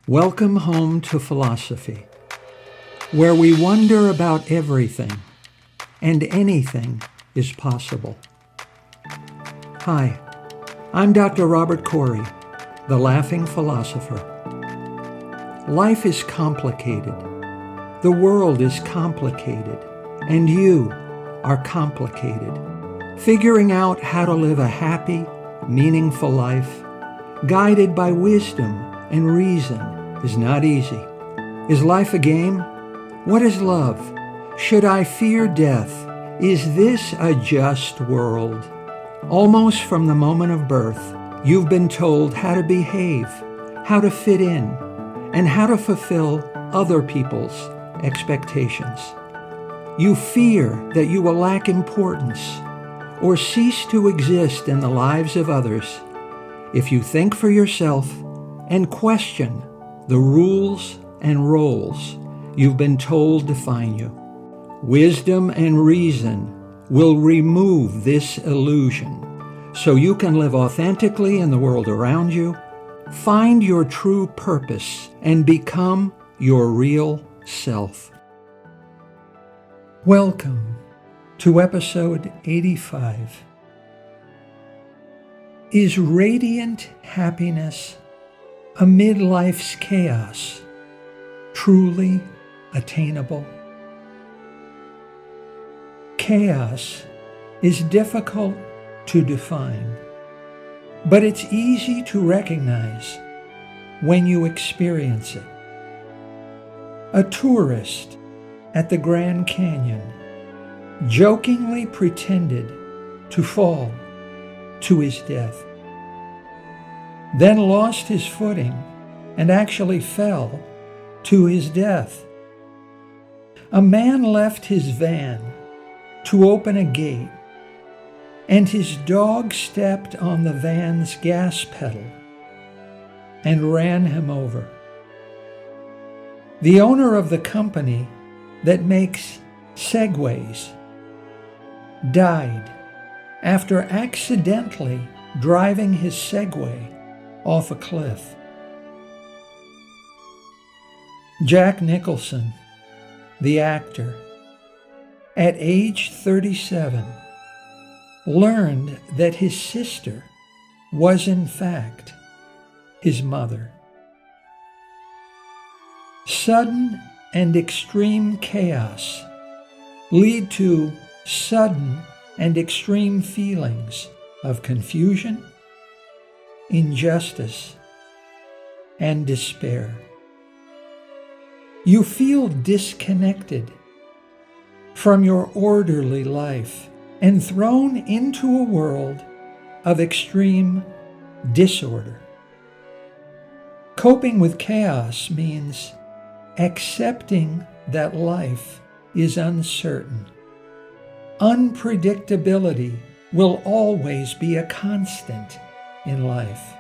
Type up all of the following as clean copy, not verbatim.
Welcome home to philosophy, where we wonder about everything and anything is possible. Hi, I'm Dr. Robert Corey, the Laughing Philosopher. Life is complicated. The world is complicated, and you are complicated. Figuring out how to live a happy, meaningful life, guided by wisdom and reason, is not easy. Is life a game? What is love? Should I fear death? Is this a just world? Almost from the moment of birth, you've been told how to behave, how to fit in, and how to fulfill other people's expectations. You fear that you will lack importance or cease to exist in the lives of others if you think for yourself and question the rules and roles you've been told define you. Wisdom and reason will remove this illusion so you can live authentically in the world around you, find your true purpose, and become your real self. Welcome to episode 85. Is radiant happiness amid life's chaos truly attainable? Chaos is difficult to define, but it's easy to recognize when you experience it. A tourist at the Grand Canyon jokingly pretended to fall to his death, then lost his footing and actually fell to his death. A man left his van to open a gate, and his dog stepped on the van's gas pedal and ran him over. The owner of the company that makes Segways died after accidentally driving his Segway off a cliff. Jack Nicholson, the actor, at age 37, learned that his sister was in fact his mother. Sudden and extreme chaos lead to sudden and extreme feelings of confusion, injustice, and despair. You feel disconnected from your orderly life and thrown into a world of extreme disorder. Coping with chaos means accepting that life is uncertain. Unpredictability will always be a constant in life.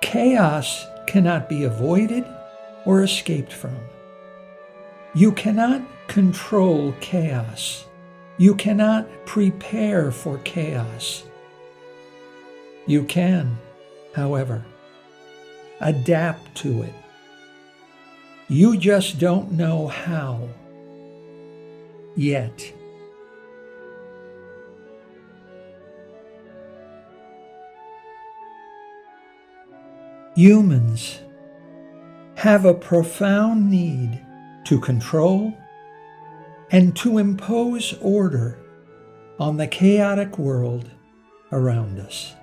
Chaos cannot be avoided or escaped from. You cannot control chaos. You cannot prepare for chaos. You can, however, adapt to it. You just don't know how yet. Humans have a profound need to control and to impose order on the chaotic world around us.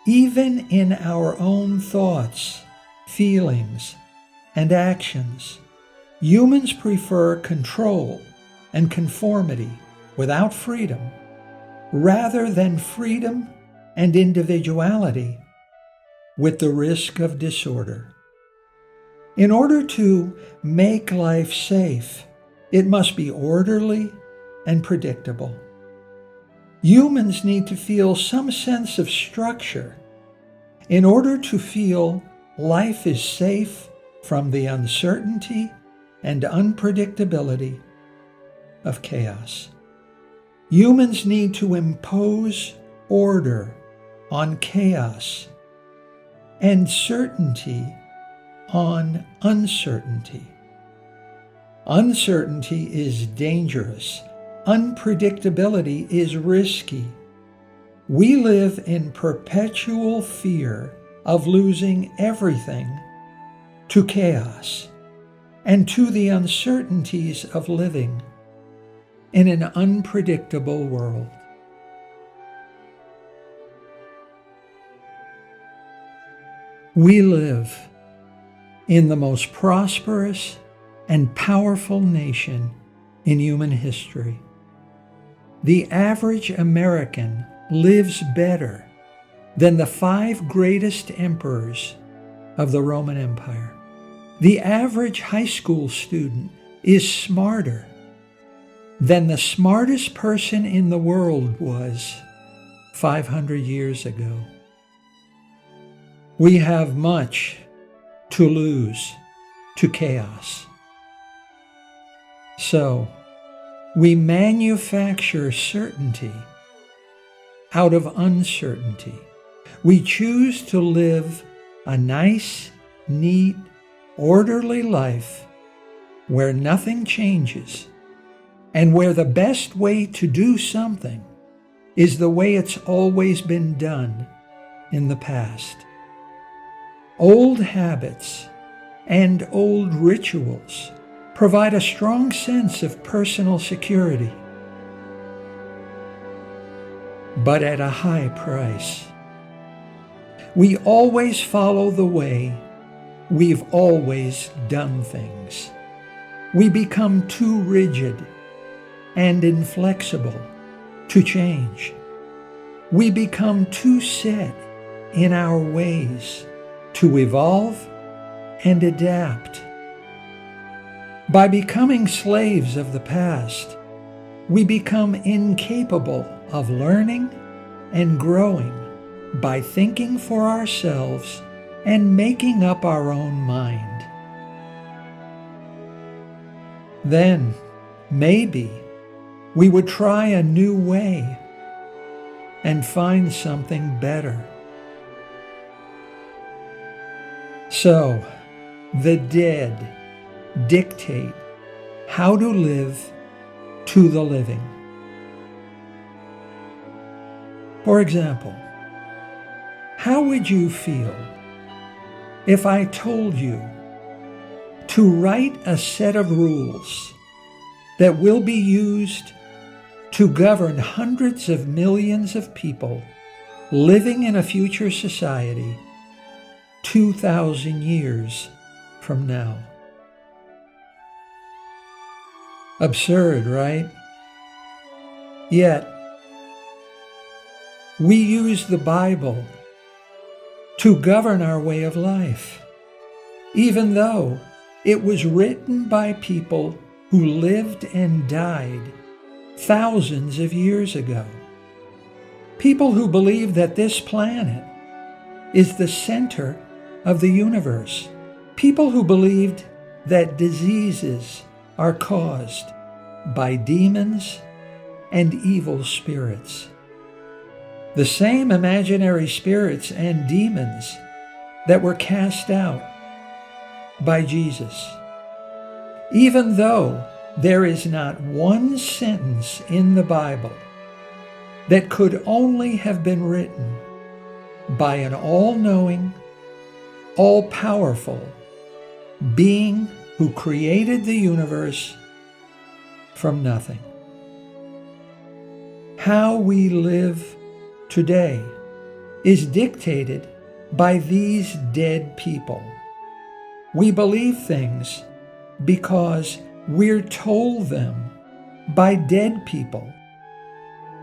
Even in our own thoughts, feelings, and actions, humans prefer control and conformity without freedom, rather than freedom and individuality with the risk of disorder. In order to make life safe, it must be orderly and predictable. Humans need to feel some sense of structure in order to feel life is safe from the uncertainty and unpredictability of chaos. Humans need to impose order on chaos and certainty on uncertainty. Uncertainty is dangerous. Unpredictability is risky. We live in perpetual fear of losing everything to chaos and to the uncertainties of living in an unpredictable world. We live in the most prosperous and powerful nation in human history. The average American lives better than the 5 greatest emperors of the Roman Empire. The average high school student is smarter than the smartest person in the world was 500 years ago. We have much to lose to chaos. So, we manufacture certainty out of uncertainty. We choose to live a nice, neat, orderly life where nothing changes and where the best way to do something is the way it's always been done in the past. Old habits and old rituals provide a strong sense of personal security, but at a high price. We always follow the way we've always done things. We become too rigid and inflexible to change. We become too set in our ways to evolve and adapt. By becoming slaves of the past, we become incapable of learning and growing by thinking for ourselves and making up our own mind. Then, maybe, we would try a new way and find something better. So, the dead dictate how to live to the living. For example, how would you feel if I told you to write a set of rules that will be used to govern hundreds of millions of people living in a future society 2,000 years from now? Absurd, right? Yet, we use the Bible to govern our way of life, even though it was written by people who lived and died thousands of years ago. People who believe that this planet is the center of the universe. People who believed that diseases are caused by demons and evil spirits. The same imaginary spirits and demons that were cast out by Jesus. Even though there is not one sentence in the Bible that could only have been written by an all-knowing, all-powerful being who created the universe from nothing. How we live today is dictated by these dead people. We believe things because we're told them by dead people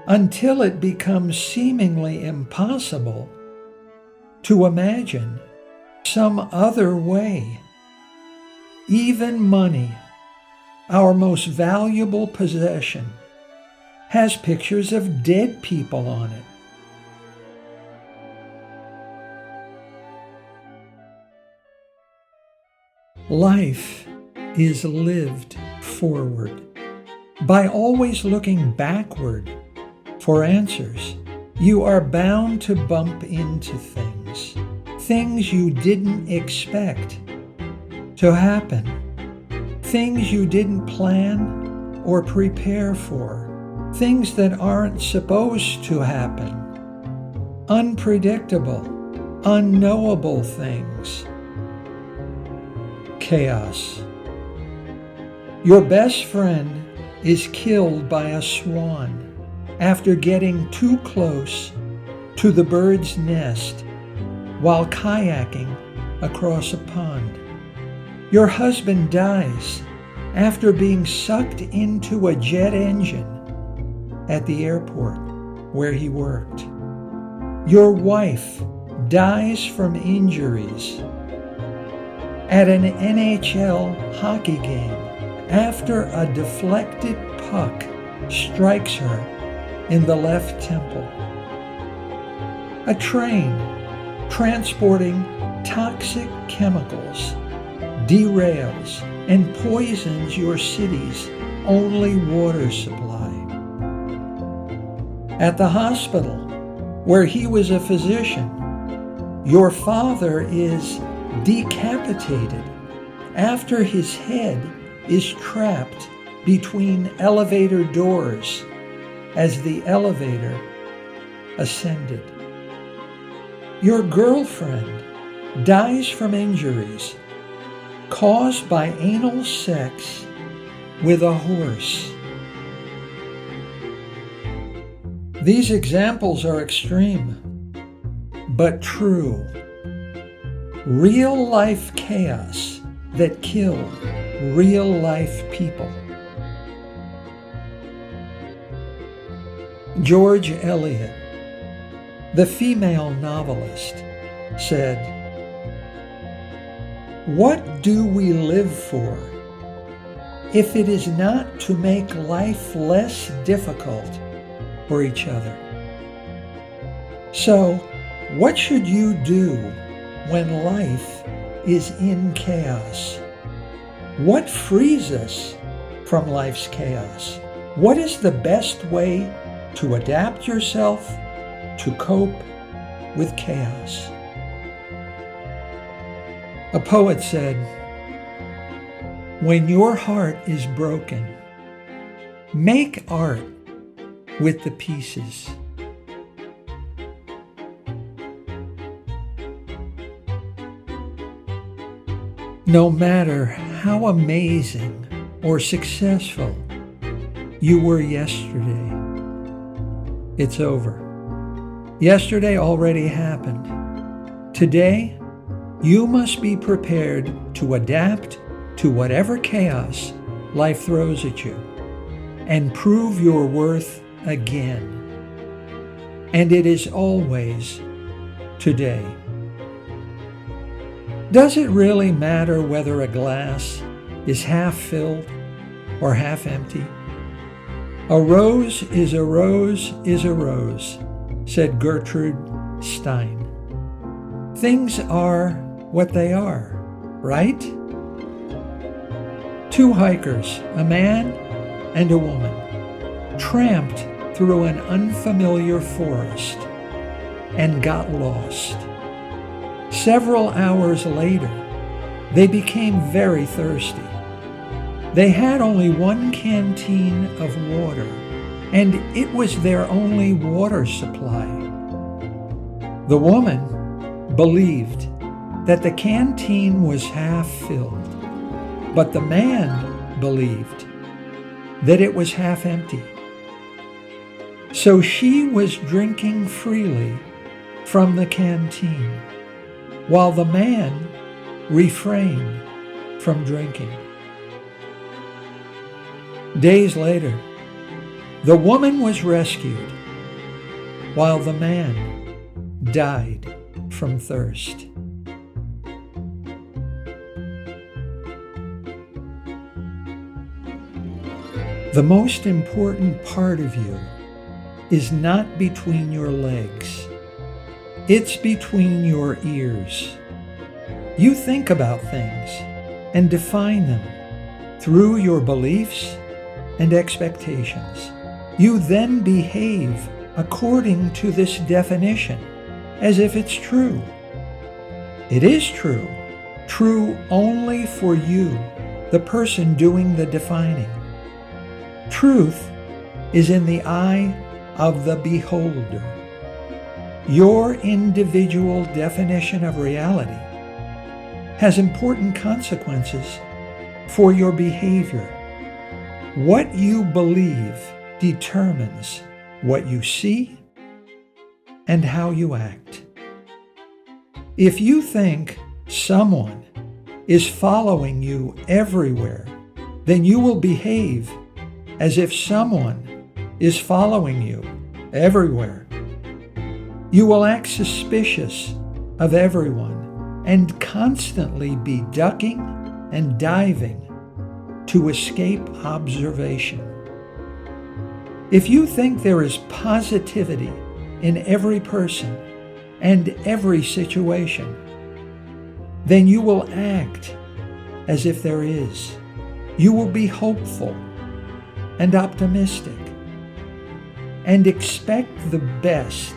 until it becomes seemingly impossible to imagine some other way. Even money, our most valuable possession, has pictures of dead people on it. Life is lived forward. By always looking backward for answers, you are bound to bump into things you didn't expect to happen. Things you didn't plan or prepare for. Things that aren't supposed to happen. Unpredictable, unknowable things. Chaos. Your best friend is killed by a swan after getting too close to the bird's nest while kayaking across a pond. Your husband dies after being sucked into a jet engine at the airport where he worked. Your wife dies from injuries at an NHL hockey game after a deflected puck strikes her in the left temple. A train transporting toxic chemicals derails and poisons your city's only water supply. At the hospital, where he was a physician, your father is decapitated after his head is trapped between elevator doors as the elevator ascended. Your girlfriend dies from injuries caused by anal sex with a horse. These examples are extreme, but true. Real-life chaos that killed real-life people. George Eliot, the female novelist, said, "What do we live for if it is not to make life less difficult for each other? So, what should you do when life is in chaos? What frees us from life's chaos? What is the best way to adapt yourself to cope with chaos?" A poet said, "When your heart is broken, make art with the pieces." No matter how amazing or successful you were yesterday, it's over. Yesterday already happened. Today, you must be prepared to adapt to whatever chaos life throws at you and prove your worth again. And it is always today. Does it really matter whether a glass is half filled or half empty? A rose is a rose is a rose, said Gertrude Stein. Things are what they are, right? Two hikers, a man and a woman, tramped through an unfamiliar forest and got lost. Several hours later, they became very thirsty. They had only one canteen of water, and it was their only water supply. The woman believed that the canteen was half filled, but the man believed that it was half empty. So she was drinking freely from the canteen, while the man refrained from drinking. Days later, the woman was rescued, while the man died from thirst. The most important part of you is not between your legs. It's between your ears. You think about things and define them through your beliefs and expectations. You then behave according to this definition as if it's true. It is true. true only for you, the person doing the defining. Truth is in the eye of the beholder. Your individual definition of reality has important consequences for your behavior. What you believe determines what you see and how you act. If you think someone is following you everywhere, then you will behave as if someone is following you everywhere. You will act suspicious of everyone and constantly be ducking and diving to escape observation. If you think there is positivity in every person and every situation, then you will act as if there is. You will be hopeful and optimistic and expect the best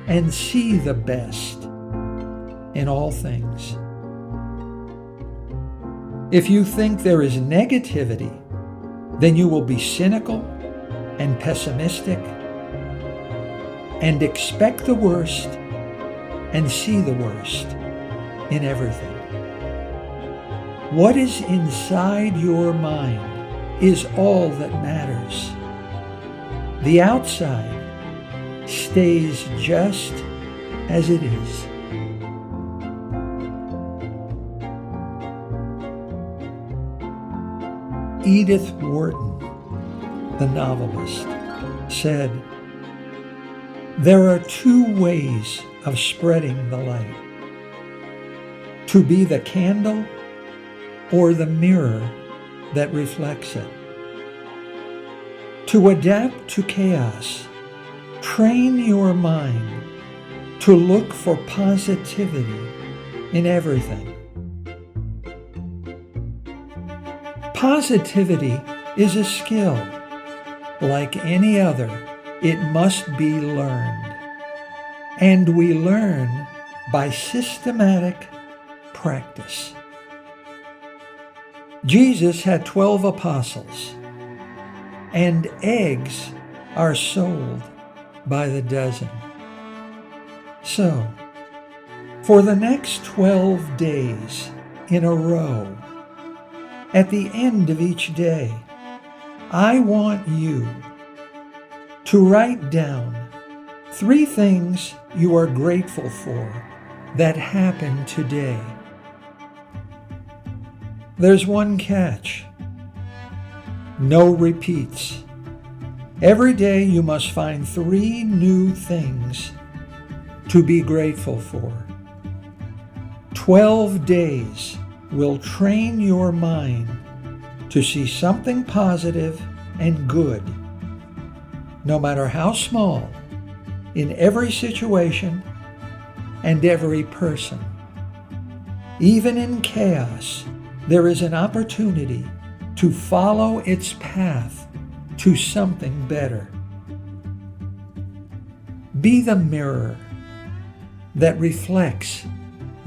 and see the best in all things. If you think there is negativity, then you will be cynical and pessimistic and expect the worst and see the worst in everything. What is inside your mind is all that matters. The outside stays just as it is. Edith Wharton, the novelist, said, "There are two ways of spreading the light: to be the candle or the mirror that reflects it. To adapt to chaos, train your mind to look for positivity in everything." Positivity is a skill. Like any other, it must be learned. And we learn by systematic practice. Jesus had 12 apostles, and eggs are sold by the dozen. So, for the next 12 days in a row, at the end of each day, I want you to write down 3 things you are grateful for that happened today. There's one catch: no repeats. Every day you must find 3 new things to be grateful for. 12 days will train your mind to see something positive and good, no matter how small, in every situation and every person. Even in chaos, there is an opportunity to follow its path to something better. Be the mirror that reflects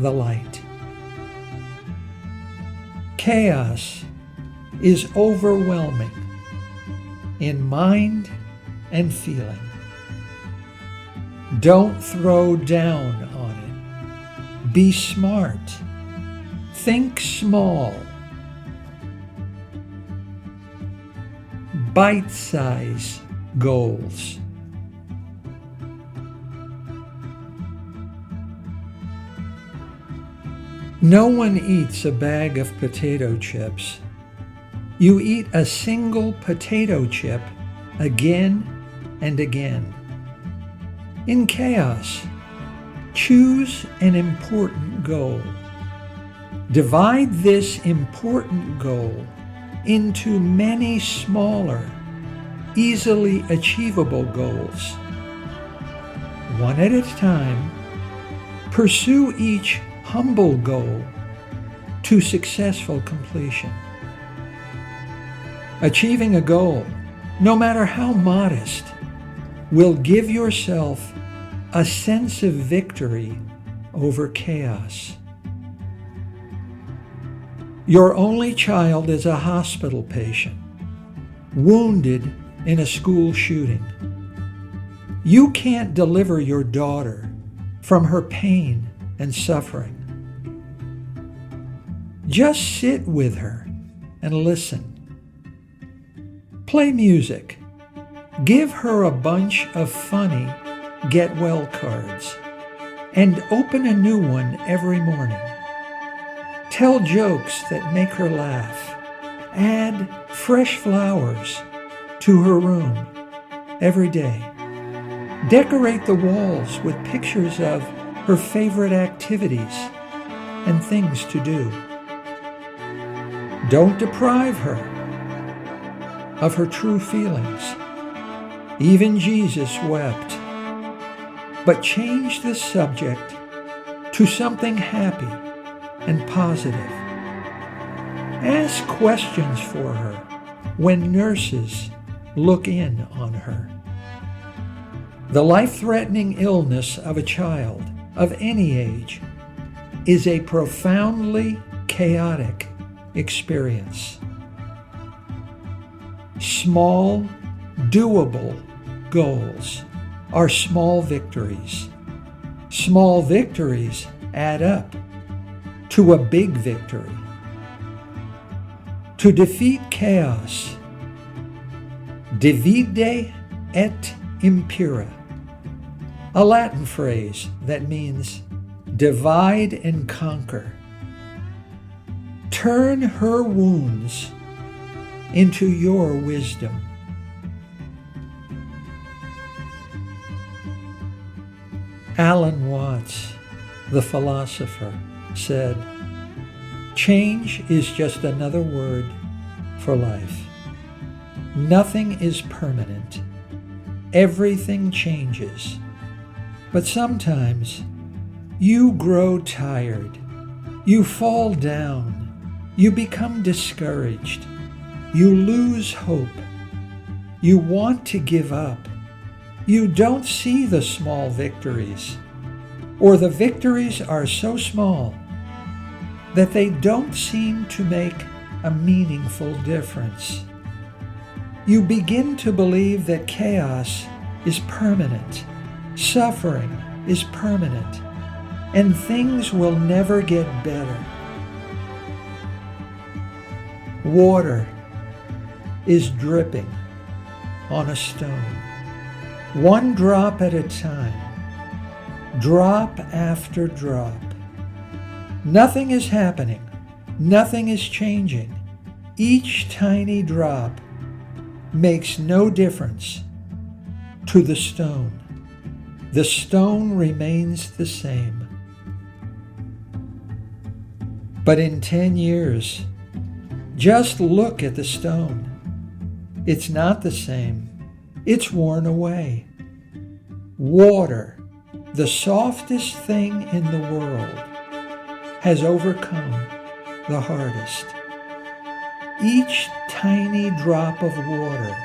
the light. Chaos is overwhelming in mind and feeling. Don't throw down on it. Be smart. Think small. Bite-size goals. No one eats a bag of potato chips. You eat a single potato chip again and again. In chaos, choose an important goal. Divide this important goal into many smaller, easily achievable goals. One at a time, pursue each humble goal to successful completion. Achieving a goal, no matter how modest, will give yourself a sense of victory over chaos. Your only child is a hospital patient, wounded in a school shooting. You can't deliver your daughter from her pain and suffering. Just sit with her and listen. Play music. Give her a bunch of funny get well cards and open a new one every morning. Tell jokes that make her laugh. Add fresh flowers to her room every day. Decorate the walls with pictures of her favorite activities and things to do. Don't deprive her of her true feelings. Even Jesus wept. But change the subject to something happy and positive. Ask questions for her when nurses look in on her. The life-threatening illness of a child of any age is a profoundly chaotic experience. Small, doable goals are small victories. Small victories add up to a big victory. To defeat chaos, divide et impera, a Latin phrase that means divide and conquer. Turn her wounds into your wisdom. Alan Watts, the philosopher, said, "Change is just another word for life. Nothing is permanent. Everything changes. But sometimes you grow tired. You fall down. You become discouraged. You lose hope. You want to give up. You don't see the small victories, or the victories are so small that they don't seem to make a meaningful difference. You begin to believe that chaos is permanent, suffering is permanent, and things will never get better. Water is dripping on a stone, one drop at a time, drop after drop. Nothing is happening. Nothing is changing. Each tiny drop makes no difference to the stone. The stone remains the same. But in 10 years, just look at the stone. It's not the same. It's worn away. Water, the softest thing in the world, has overcome the hardest. Each tiny drop of water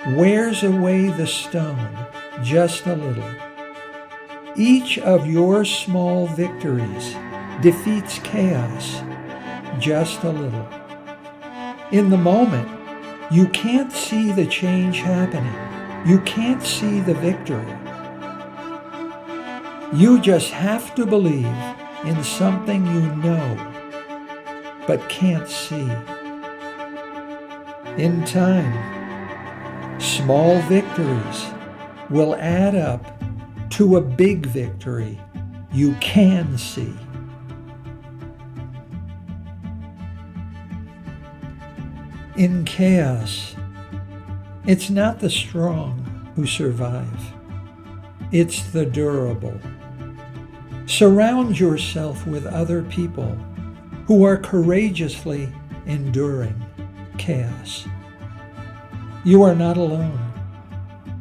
wears away the stone just a little. Each of your small victories defeats chaos just a little. In the moment, you can't see the change happening. You can't see the victory. You just have to believe in something you know but can't see. In time, small victories will add up to a big victory you can see. In chaos, it's not the strong who survive. It's the durable. Surround yourself with other people who are courageously enduring chaos. You are not alone.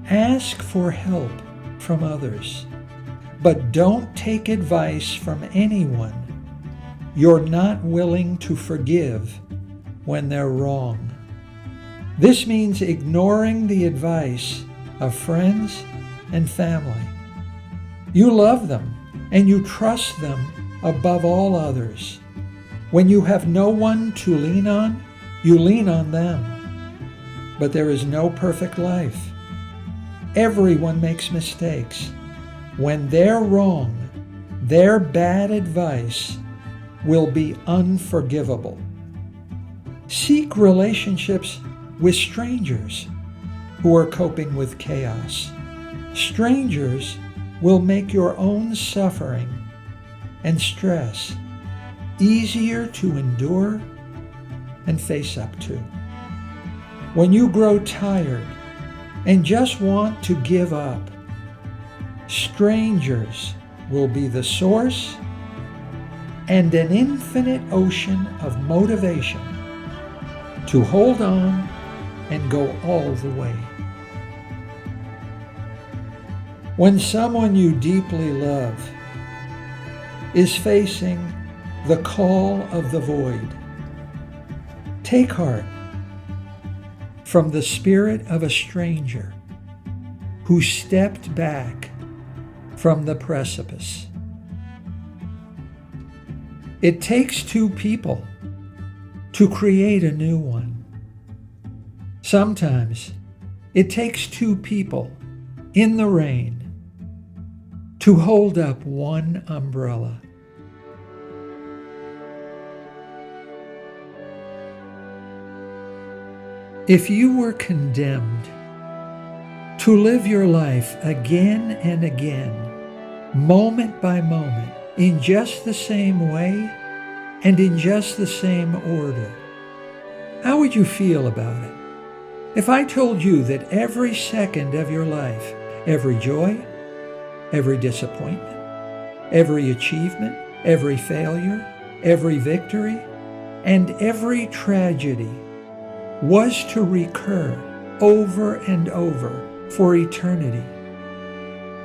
Ask for help from others, but don't take advice from anyone you're not willing to forgive when they're wrong. This means ignoring the advice of friends and family. You love them and you trust them above all others. When you have no one to lean on, you lean on them. But there is no perfect life. Everyone makes mistakes. When they're wrong, their bad advice will be unforgivable. Seek relationships with strangers who are coping with chaos. Strangers will make your own suffering and stress easier to endure and face up to. When you grow tired and just want to give up, strangers will be the source and an infinite ocean of motivation to hold on and go all the way. When someone you deeply love is facing the call of the void, take heart from the spirit of a stranger who stepped back from the precipice. It takes two people to create a new one. Sometimes it takes two people in the rain to hold up one umbrella. If you were condemned to live your life again and again, moment by moment, in just the same way and in just the same order, how would you feel about it? If I told you that every second of your life, every joy, every disappointment, every achievement, every failure, every victory, and every tragedy was to recur over and over for eternity,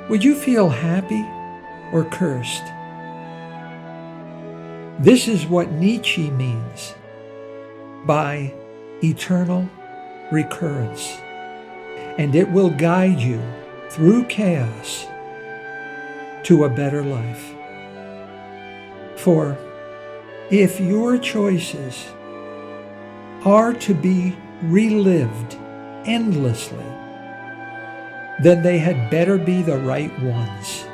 would you feel happy or cursed? This is what Nietzsche means by eternal recurrence, and it will guide you through chaos to a better life. For if your choices are to be relived endlessly, then they had better be the right ones.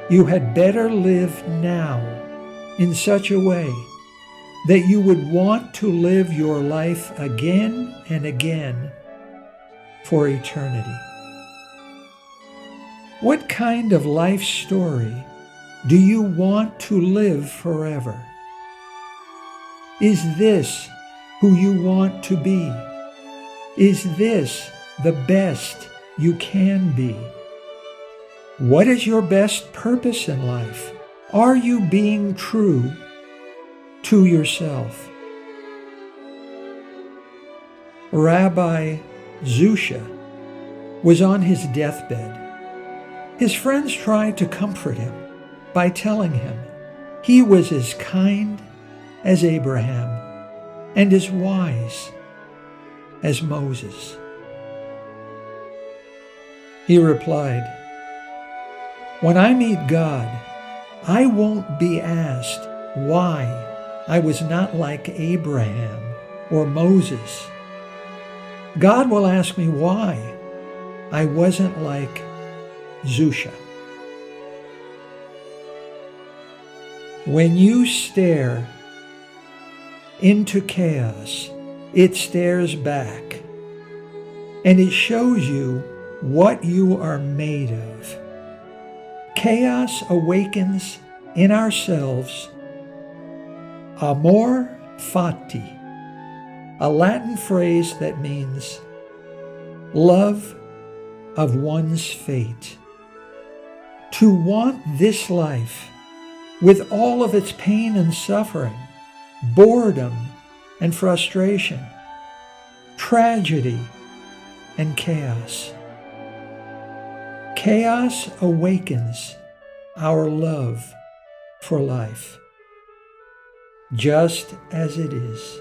You had better live now in such a way that you would want to live your life again and again for eternity. What kind of life story do you want to live forever? Is this who you want to be? Is this the best you can be? What is your best purpose in life? Are you being true to yourself? Rabbi Zusha was on his deathbed. His friends tried to comfort him by telling him he was as kind as Abraham and as wise as Moses. He replied, "When I meet God, I won't be asked why I was not like Abraham or Moses. God will ask me why I wasn't like Zusha." When you stare into chaos, it stares back, and it shows you what you are made of. Chaos awakens in ourselves amor fati, a Latin phrase that means love of one's fate. To want this life with all of its pain and suffering, boredom and frustration, tragedy and chaos. Chaos awakens our love for life, just as it is.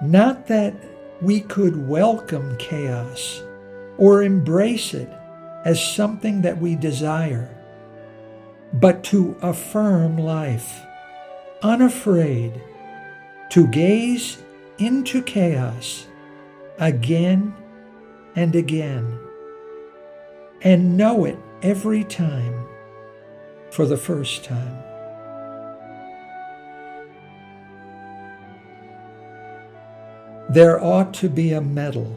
Not that we could welcome chaos or embrace it as something that we desire, but to affirm life, unafraid to gaze into chaos again and again, and know it every time for the first time. There ought to be a medal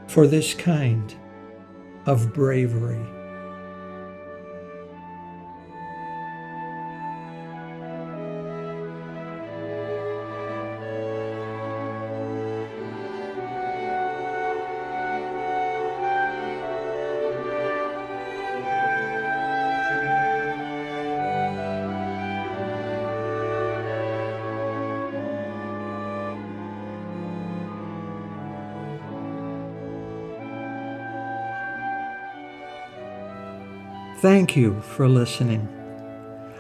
for this kind of bravery. Thank you for listening.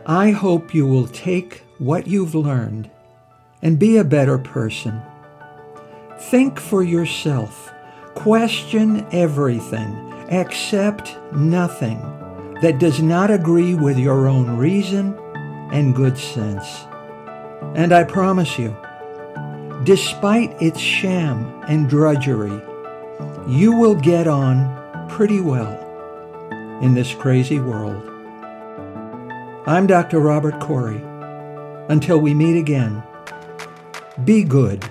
I hope you will take what you've learned and be a better person. Think for yourself. Question everything. Accept nothing that does not agree with your own reason and good sense. And I promise you, despite its sham and drudgery, you will get on pretty well in this crazy world. I'm Dr. Robert Corey. Until we meet again, be good.